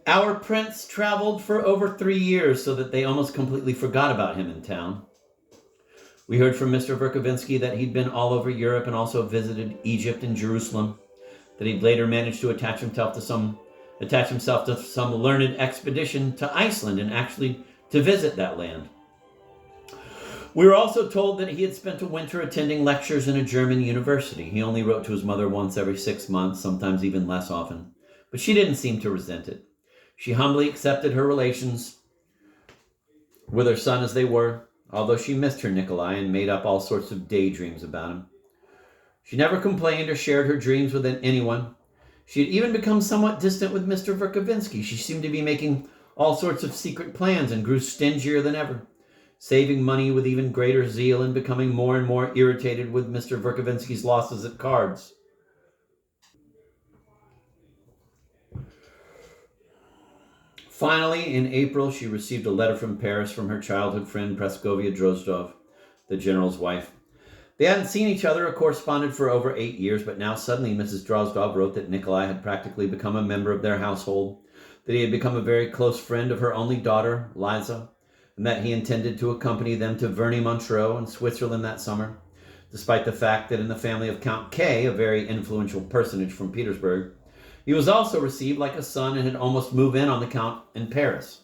Our prince traveled for over 3 years so that they almost completely forgot about him in town. We heard from Mr. Verkovensky that he'd been all over Europe and also visited Egypt and Jerusalem, that he'd later managed to attach himself to some learned expedition to Iceland and actually to visit that land. We were also told that he had spent a winter attending lectures in a German university. He only wrote to his mother once every 6 months, sometimes even less often, but she didn't seem to resent it. She humbly accepted her relations with her son as they were, although she missed her Nikolai and made up all sorts of daydreams about him. She never complained or shared her dreams with anyone. She had even become somewhat distant with Mr. Verkovensky. She seemed to be making all sorts of secret plans and grew stingier than ever, saving money with even greater zeal and becoming more and more irritated with Mr. Verkovensky's losses at cards. Finally, in April, she received a letter from Paris from her childhood friend Praskovia Drozdov, the general's wife. They hadn't seen each other or corresponded for over 8 years, but now suddenly Mrs. Drozdov wrote that Nikolai had practically become a member of their household, that he had become a very close friend of her only daughter, Liza, and that he intended to accompany them to Verney-Montreux in Switzerland that summer, despite the fact that in the family of Count K, a very influential personage from Petersburg, he was also received like a son and had almost moved in on the Count in Paris.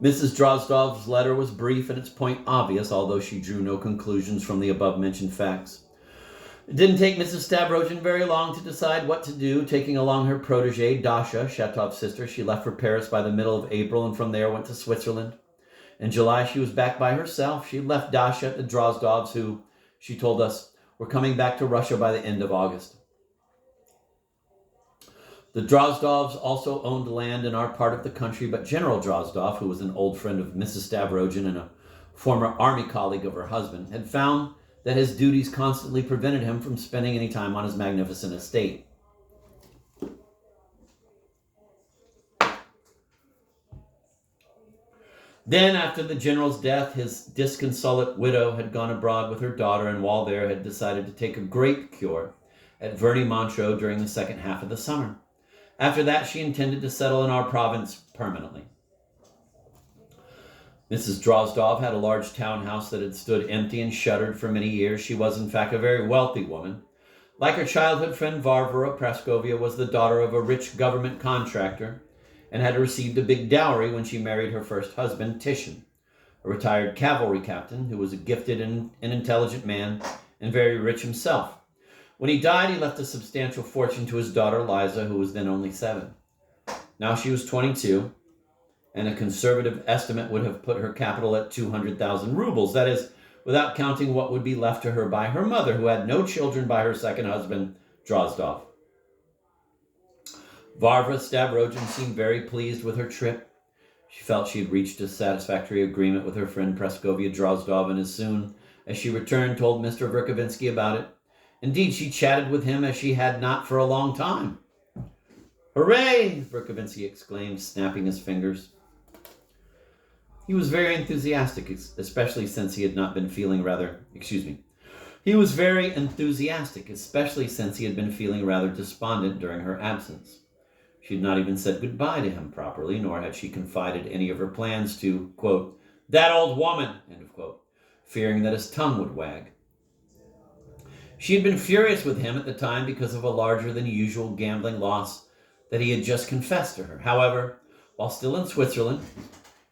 Mrs. Drozdov's letter was brief and its point obvious, although she drew no conclusions from the above-mentioned facts. It didn't take Mrs. Stavrogin very long to decide what to do. Taking along her protégée, Dasha, Shatov's sister, she left for Paris by the middle of April and from there went to Switzerland. In July, she was back by herself. She left Dasha at the Drozdovs, who, she told us, were coming back to Russia by the end of August. The Drozdovs also owned land in our part of the country, but General Drozdov, who was an old friend of Mrs. Stavrogin and a former army colleague of her husband, had found that his duties constantly prevented him from spending any time on his magnificent estate. Then, after the general's death, his disconsolate widow had gone abroad with her daughter, and while there had decided to take a grape cure at Verney-Montreux during the second half of the summer. After that, she intended to settle in our province permanently. Mrs. Drozdov had a large townhouse that had stood empty and shuttered for many years. She was, in fact, a very wealthy woman. Like her childhood friend Varvara, Praskovia was the daughter of a rich government contractor and had received a big dowry when she married her first husband, Titian, a retired cavalry captain who was a gifted and intelligent man and very rich himself. When he died, he left a substantial fortune to his daughter, Liza, who was then only 7. Now she was 22, and a conservative estimate would have put her capital at 200,000 rubles. That is, without counting what would be left to her by her mother, who had no children by her second husband, Drozdov. Varvara Stavrogin seemed very pleased with her trip. She felt she had reached a satisfactory agreement with her friend Praskovia Drozdov, and as soon as she returned, told Mr. Verkovensky about it. Indeed, she chatted with him as she had not for a long time. "Hooray!" Verkovensky exclaimed, snapping his fingers. He was very enthusiastic, especially since he had been feeling rather despondent during her absence. She had not even said goodbye to him properly, nor had she confided any of her plans to, quote, "that old woman," end of quote, fearing that his tongue would wag. She had been furious with him at the time because of a larger than usual gambling loss that he had just confessed to her. However, while still in Switzerland,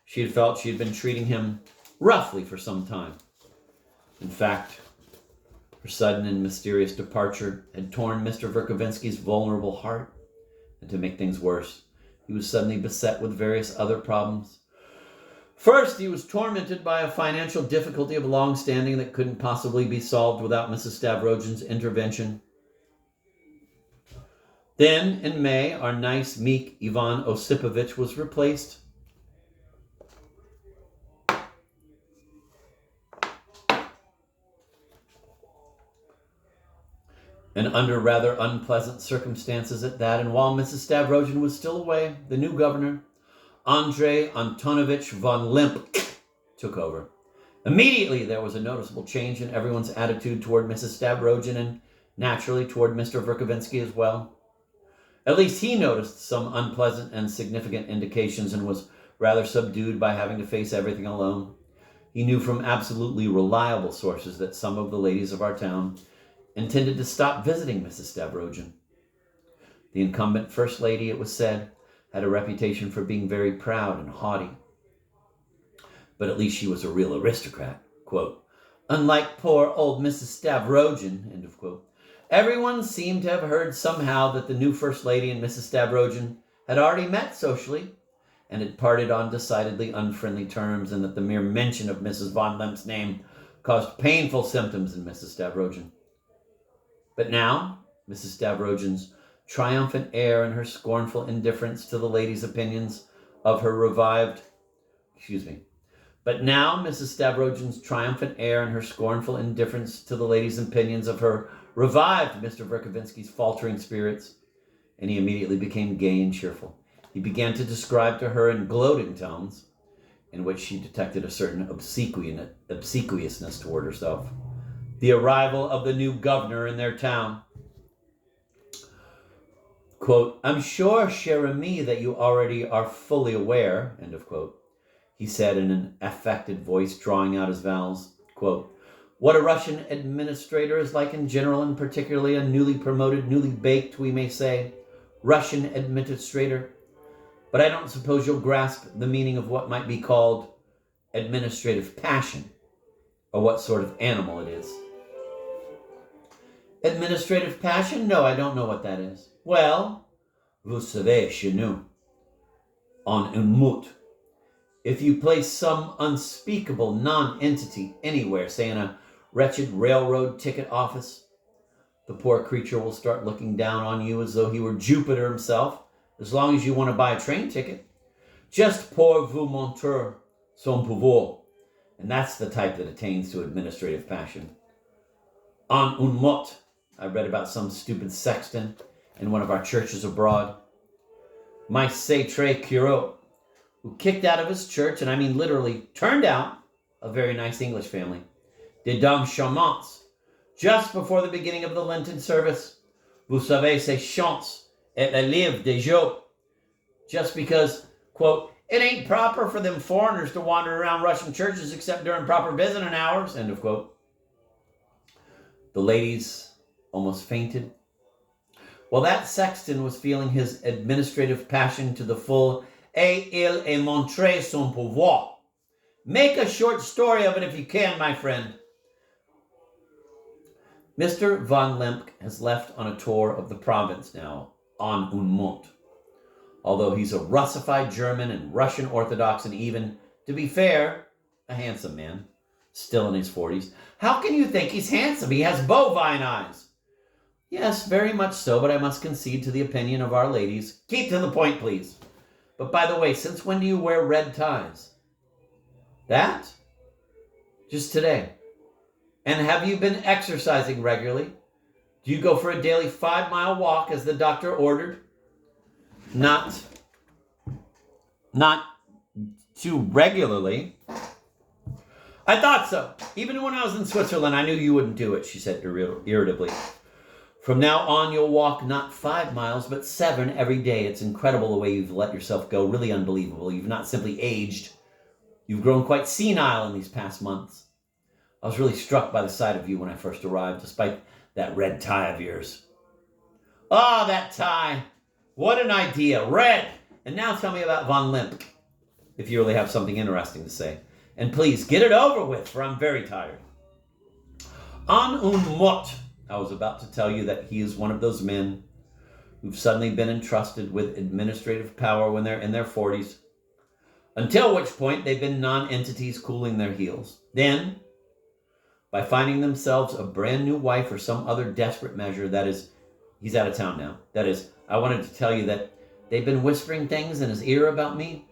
she had felt she had been treating him roughly for some time. In fact, her sudden and mysterious departure had torn Mr. Verkovensky's vulnerable heart, and to make things worse, he was suddenly beset with various other problems. First, he was tormented by a financial difficulty of long standing that couldn't possibly be solved without Mrs. Stavrogin's intervention. Then, in May, our nice, meek Ivan Osipovich was replaced. And under rather unpleasant circumstances at that, and while Mrs. Stavrogin was still away, the new governor, Andrei Antonovich von Limp, took over. Immediately, there was a noticeable change in everyone's attitude toward Mrs. Stavrogin and naturally toward Mr. Verkovensky as well. At least he noticed some unpleasant and significant indications and was rather subdued by having to face everything alone. He knew from absolutely reliable sources that some of the ladies of our town intended to stop visiting Mrs. Stavrogin. The incumbent first lady, it was said, had a reputation for being very proud and haughty. But at least she was a real aristocrat. Quote, unlike poor old Mrs. Stavrogin, end of quote. Everyone seemed to have heard somehow that the new first lady and Mrs. Stavrogin had already met socially and had parted on decidedly unfriendly terms, and that the mere mention of Mrs. von Lemp's name caused painful symptoms in Mrs. Stavrogin. But now, Mrs. Stavrogin's triumphant air and her scornful indifference to the ladies' opinions of her But now, Mrs. Stavrogin's triumphant air and her scornful indifference to the ladies' opinions of her revived Mr. Verkovensky's faltering spirits, and he immediately became gay and cheerful. He began to describe to her in gloating tones, in which she detected a certain obsequiousness toward herself, the arrival of the new governor in their town. Quote, I'm sure, cher ami, that you already are fully aware, end of quote, he said in an affected voice, drawing out his vowels. Quote, what a Russian administrator is like in general, and particularly a newly promoted, newly baked, we may say, Russian administrator. But I don't suppose you'll grasp the meaning of what might be called administrative passion, or what sort of animal it is. Administrative passion? No, I don't know what that is. Well, vous savez, chez nous, en un mot, if you place some unspeakable non-entity anywhere, say in a wretched railroad ticket office, the poor creature will start looking down on you as though he were Jupiter himself, as long as you want to buy a train ticket. Just pour vous montrer son pouvoir. And that's the type that attains to administrative passion. En un mot, I read about some stupid sexton in one of our churches abroad. My sacré curé, who kicked out of his church, and I mean literally turned out, a very nice English family, des dames charmantes, just before the beginning of the Lenten service. Vous savez, ces chants et les livres des jours. Just because, quote, it ain't proper for them foreigners to wander around Russian churches except during proper visiting hours, end of quote. The ladies almost fainted. While that sexton was feeling his administrative passion to the full, et il a montré son pouvoir. Make a short story of it if you can, my friend. Mr. von Lemp has left on a tour of the province now, en un mot. Although he's a Russified German and Russian Orthodox, and even, to be fair, a handsome man, still in his 40s. How can you think he's handsome? He has bovine eyes. Yes, very much so, but I must concede to the opinion of our ladies. Keep to the point, please. But by the way, since when do you wear red ties? That? Just today. And have you been exercising regularly? Do you go for a daily 5-mile walk as the doctor ordered? Not too regularly. I thought so. Even when I was in Switzerland, I knew you wouldn't do it, she said irritably. From now on, you'll walk not 5 miles, but 7 every day. It's incredible the way you've let yourself go. Really unbelievable. You've not simply aged. You've grown quite senile in these past months. I was really struck by the sight of you when I first arrived, despite that red tie of yours. Ah, that tie. What an idea. Red. And now tell me about von Lemp, if you really have something interesting to say. And please, get it over with, for I'm very tired. En un mot, I was about to tell you that he is one of those men who've suddenly been entrusted with administrative power when they're in their 40s, until which point they've been non-entities cooling their heels. Then, by finding themselves a brand new wife or some other desperate measure, that is, he's out of town now. That is, I wanted to tell you that they've been whispering things in his ear about me,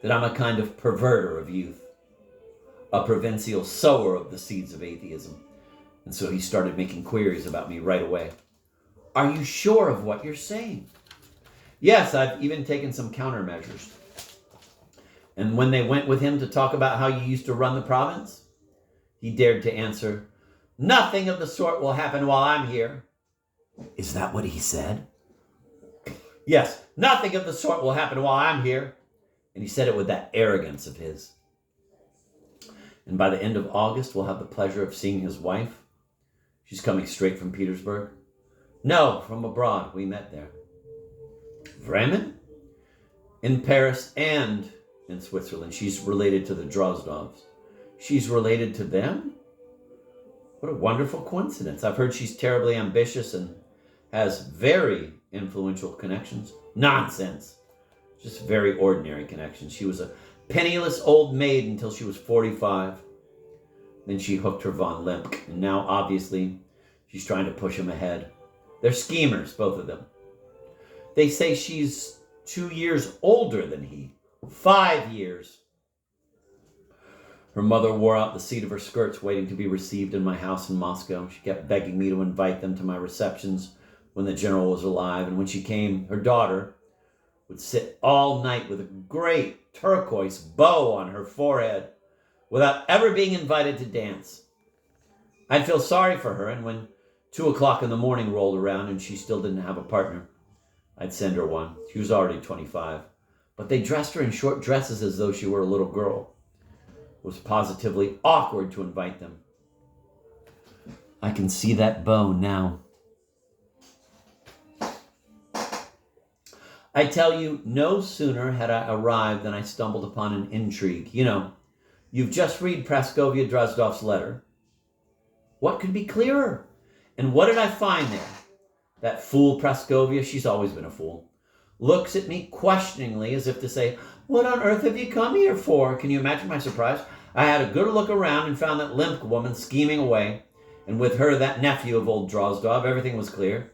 that I'm a kind of perverter of youth, a provincial sower of the seeds of atheism. And so he started making queries about me right away. Are you sure of what you're saying? Yes, I've even taken some countermeasures. And when they went with him to talk about how you used to run the province, he dared to answer, nothing of the sort will happen while I'm here. Is that what he said? Yes, nothing of the sort will happen while I'm here. And he said it with that arrogance of his. And by the end of August, we'll have the pleasure of seeing his wife. She's coming straight from Petersburg. No, from abroad. We met there. Bremen? In Paris and in Switzerland. She's related to the Drozdovs. She's related to them? What a wonderful coincidence. I've heard she's terribly ambitious and has very influential connections. Nonsense. Just very ordinary connections. She was a penniless old maid until she was 45. Then she hooked her von Lemp, and now obviously she's trying to push him ahead. They're schemers, both of them. They say she's 2 years older than he. 5 years. Her mother wore out the seat of her skirts waiting to be received in my house in Moscow. She kept begging me to invite them to my receptions when the general was alive, and when she came, her daughter would sit all night with a great turquoise bow on her forehead without ever being invited to dance. I'd feel sorry for her, and when 2 o'clock in the morning rolled around and she still didn't have a partner, I'd send her one. She was already 25. But they dressed her in short dresses as though she were a little girl. It was positively awkward to invite them. I can see that bow now. I tell you, no sooner had I arrived than I stumbled upon an intrigue. You know, you've just read Praskovia Drozdov's letter. What could be clearer? And what did I find there? That fool Praskovia, she's always been a fool, looks at me questioningly as if to say, what on earth have you come here for? Can you imagine my surprise? I had a good look around and found that limp woman scheming away, and with her that nephew of old Drozdov. Everything was clear.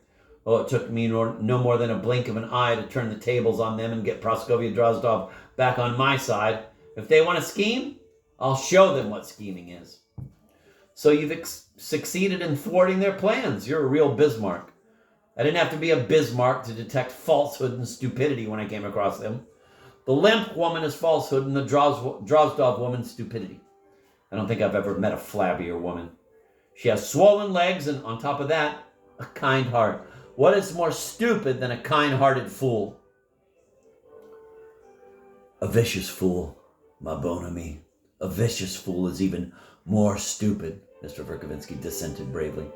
Oh, it took me no more than a blink of an eye to turn the tables on them and get Praskovia Drozdov back on my side. If they want to scheme, I'll show them what scheming is. So you've succeeded in thwarting their plans. You're a real Bismarck. I didn't have to be a Bismarck to detect falsehood and stupidity when I came across them. The limp woman is falsehood and the Drozdov woman stupidity. I don't think I've ever met a flabbier woman. She has swollen legs and on top of that, a kind heart. What is more stupid than a kind-hearted fool? A vicious fool, ma bon ami. A vicious fool is even more stupid, Mr. Verkovensky dissented bravely.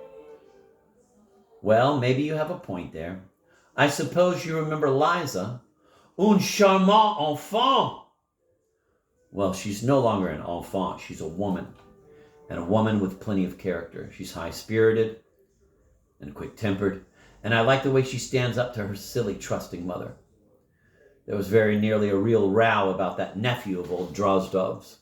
Well, maybe you have a point there. I suppose you remember Liza. Un charmant enfant. Well, she's no longer an enfant. She's a woman. And a woman with plenty of character. She's high-spirited and quick-tempered. And I like the way she stands up to her silly, trusting mother. There was very nearly a real row about that nephew of old Drozdov's.